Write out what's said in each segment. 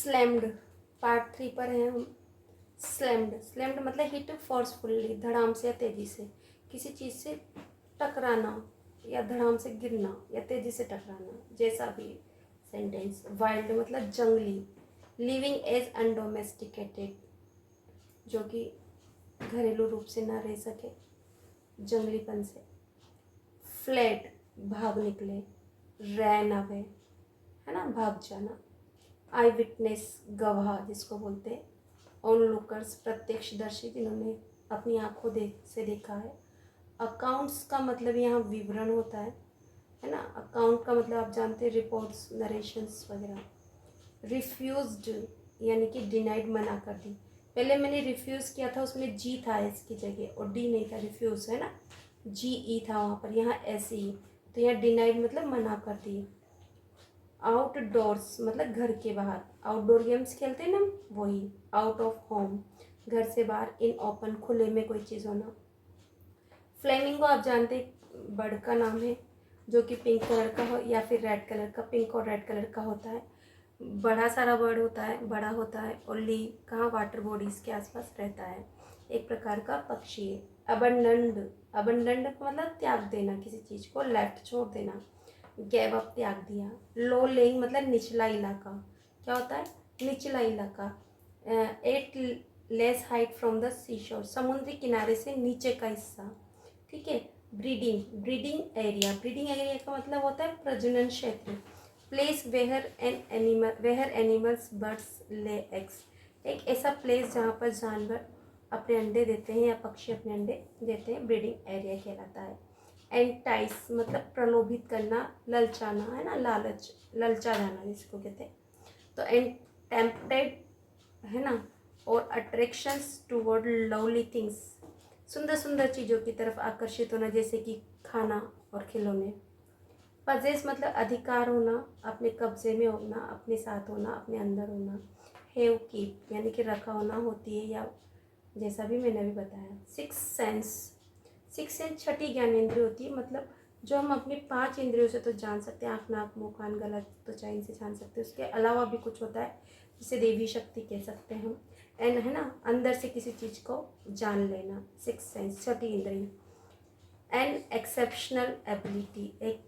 Slammed, part 3 पर हैं हम। स्लैम्ड, स्लैम्ड मतलब हिट फोर्सफुली, धड़ाम से या तेज़ी से, किसी चीज़ से टकराना या धड़ाम से गिरना या तेज़ी से टकराना, जैसा भी सेंटेंस। वाइल्ड मतलब जंगली, लिविंग एज अनडोमेस्टिकेटेड, जो कि घरेलू रूप से ना रह सके, जंगलीपन से। फ्लेड, भाग निकले। रैन अवे, है ना, भाग जाना। आई विटनेस, गवाह जिसको बोलते हैं। ऑन लुकर्स, प्रत्यक्षदर्शी जिन्होंने अपनी आंखों से देखा है। अकाउंट्स का मतलब यहाँ विवरण होता है ना। अकाउंट का मतलब आप जानते हैं रिपोर्ट्स, नरेशंस वगैरह। रिफ्यूज्ड यानी कि डिनाइड, मना कर दी। पहले मैंने रिफ्यूज़ किया था, उसमें जी था इसकी जगह और डी नहीं था, रिफ्यूज़ है ना, जी ई था वहाँ पर, यहाँ एस ई। तो यहाँ डिनाइड मतलब मना कर दी। आउटडोर्स मतलब घर के बाहर, आउटडोर गेम्स खेलते हैं ना, वही। आउट ऑफ होम, घर से बाहर। इन ओपन, खुले में कोई चीज़ होना। फ्लेमिंगो आप जानते बर्ड का नाम है, जो कि पिंक कलर का हो या फिर रेड कलर का, पिंक और रेड कलर का होता है। बड़ा सारा बर्ड होता है, बड़ा होता है और ली कहाँ, वाटर बॉडीज़ के आसपास रहता है। एक प्रकार का पक्षी है। अबंडंड, अबंडंड का मतलब त्याग देना किसी चीज़ को, लेफ्ट छोड़ देना। गैव अप, त्याग दिया। लो लेइंग मतलब निचला इलाका, क्या होता है, निचला इलाका। At less height from the sea shore, समुद्री किनारे से नीचे का हिस्सा, ठीक है। Breeding, breeding area, breeding area का मतलब होता है प्रजनन क्षेत्र। Place where animals birds lay eggs, एक ऐसा प्लेस जहाँ पर जानवर अपने अंडे देते हैं या पक्षी अपने अंडे देते हैं, ब्रीडिंग एरिया कहलाता है। एंटाइस मतलब प्रलोभित करना, ललचाना, है ना, लालच, ललचा जाना जिसको कहते हैं। तो टेम्पटेड, है ना, और अट्रैक्शंस टूवर्ड लवली थिंग्स, सुंदर सुंदर चीज़ों की तरफ आकर्षित होना, जैसे कि खाना और खिलौने। पजेस मतलब अधिकार होना, अपने कब्जे में होना, अपने साथ होना, अपने अंदर होना। हैव, कीप यानी कि रखा होना, होती है, या जैसा भी मैंने अभी बताया। सिक्स सेंस, सिक्स सेंस छठी ज्ञानेंद्रिय होती है, मतलब जो हम अपनी 5 इंद्रियों से तो जान सकते हैं, आँख, नाक, मुँह, कान, गला, त्वचा, इनसे जान सकते हैं। उसके अलावा भी कुछ होता है जिसे देवी शक्ति कह सकते हैं हम। एंड है ना, अंदर से किसी चीज़ को जान लेना, सिक्स सेंस, छठी इंद्रिय। एंड एक्सेप्शनल एबिलिटी, एक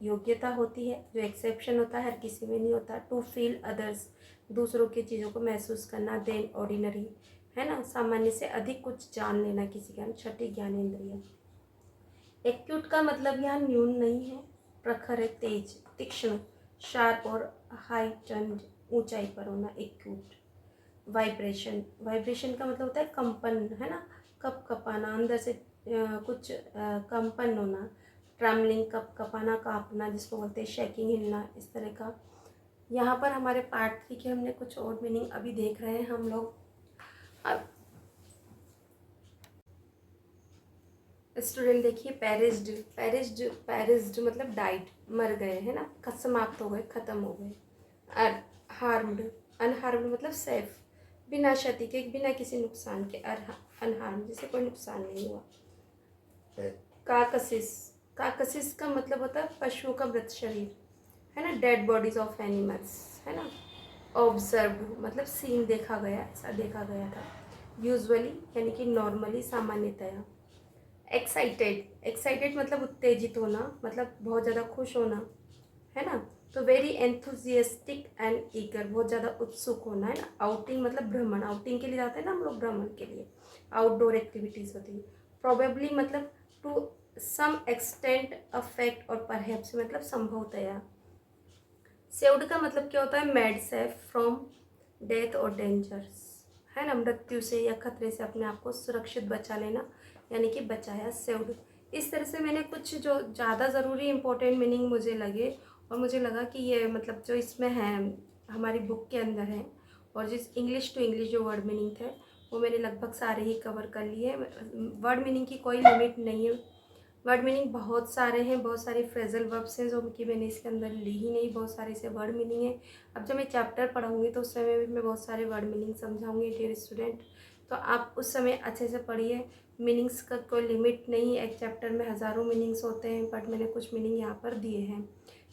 योग्यता होती है, जो एक्सेप्शन होता है, हर किसी में नहीं होता। टू फील अदर्स, दूसरों की चीज़ों को महसूस करना। देन ऑर्डिनरी, है ना, सामान्य से अधिक कुछ जान लेना किसी का, छठी ज्ञानेंद्रिय। एक्यूट का मतलब यहाँ न्यून नहीं है, प्रखर है, तेज, तीक्ष्ण, शार्प और हाइटन्ड, ऊंचाई पर होना, एक्यूट। वाइब्रेशन, वाइब्रेशन का मतलब होता है कंपन, है ना, कप कपाना, अंदर से कुछ कंपन होना। ट्रैमलिंग, कप कपाना, कांपना जिसको बोलते हैं, शेकिंग, हिलना, इस तरह का। यहाँ पर हमारे पार्ट 3 के हमने कुछ और मीनिंग अभी देख रहे हैं हम लोग। अब स्टूडेंट देखिए, पेरिस्ड, पेरिस्ड, पेरिस्ड मतलब डाइड, मर गए, है ना, समाप्त हो गए, खत्म हो गए। हार्म्ड, अनहार्म्ड मतलब सेफ, बिना क्षति के, बिना किसी नुकसान के। अनहार्म जिसे कोई नुकसान नहीं हुआ। काकसिस, काकसिस का मतलब होता है पशुओं का मृत शरीर, है ना, डेड बॉडीज ऑफ एनिमल्स, है ना। ऑब्जर्व मतलब सीन, देखा गया, ऐसा देखा गया था। यूजुअली यानी कि नॉर्मली, सामान्यतया। एक्साइटेड, एक्साइटेड मतलब उत्तेजित होना, मतलब बहुत ज़्यादा खुश होना, है ना। तो वेरी एंथुजियास्टिक एंड ईगर, बहुत ज़्यादा उत्सुक होना, है ना। आउटिंग मतलब भ्रमण, आउटिंग के लिए जाते हैं ना हम लोग, भ्रमण के लिए आउटडोर एक्टिविटीज़ होती है। प्रोबेबली मतलब टू सम एक्सटेंट, अफेक्ट और परहैप्स मतलब संभवतया। सेव्ड का मतलब क्या होता है, मेड सेफ फ्रॉम डेथ और डेंजर्स, है ना, मृत्यु से या खतरे से अपने आप को सुरक्षित बचा लेना, यानी कि बचाया, सेव्ड। इस तरह से मैंने कुछ जो ज़्यादा ज़रूरी इंपॉर्टेंट मीनिंग मुझे लगे, और मुझे लगा कि ये मतलब जो इसमें है हमारी बुक के अंदर है, और जिस इंग्लिश टू इंग्लिश जो वर्ड मीनिंग थे वो मैंने लगभग सारे ही कवर कर लिए। वर्ड मीनिंग की कोई लिमिट नहीं है, वर्ड मीनिंग बहुत सारे हैं, बहुत सारे फ्रेजल वर्ब्स हैं जो कि मैंने इसके अंदर ली ही नहीं, बहुत सारे से वर्ड मीनिंग है। अब जब मैं चैप्टर पढ़ाऊँगी तो उस समय भी मैं बहुत सारे वर्ड मीनिंग समझाऊंगी डियर स्टूडेंट, तो आप उस समय अच्छे से पढ़िए। मीनिंग्स का कोई लिमिट नहीं है, एक चैप्टर में हज़ारों मीनिंग्स होते हैं, बट मैंने कुछ मीनिंग यहाँ पर दिए हैं,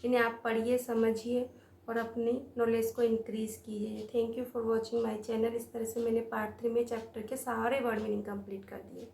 इन्हें आप पढ़िए, समझिए और अपनी नॉलेज को इंक्रीज़ कीजिए। Thank you for watching my channel. इस तरह से मैंने पार्ट 3 में चैप्टर के सारे वर्ड मीनिंग कंप्लीट कर दिए।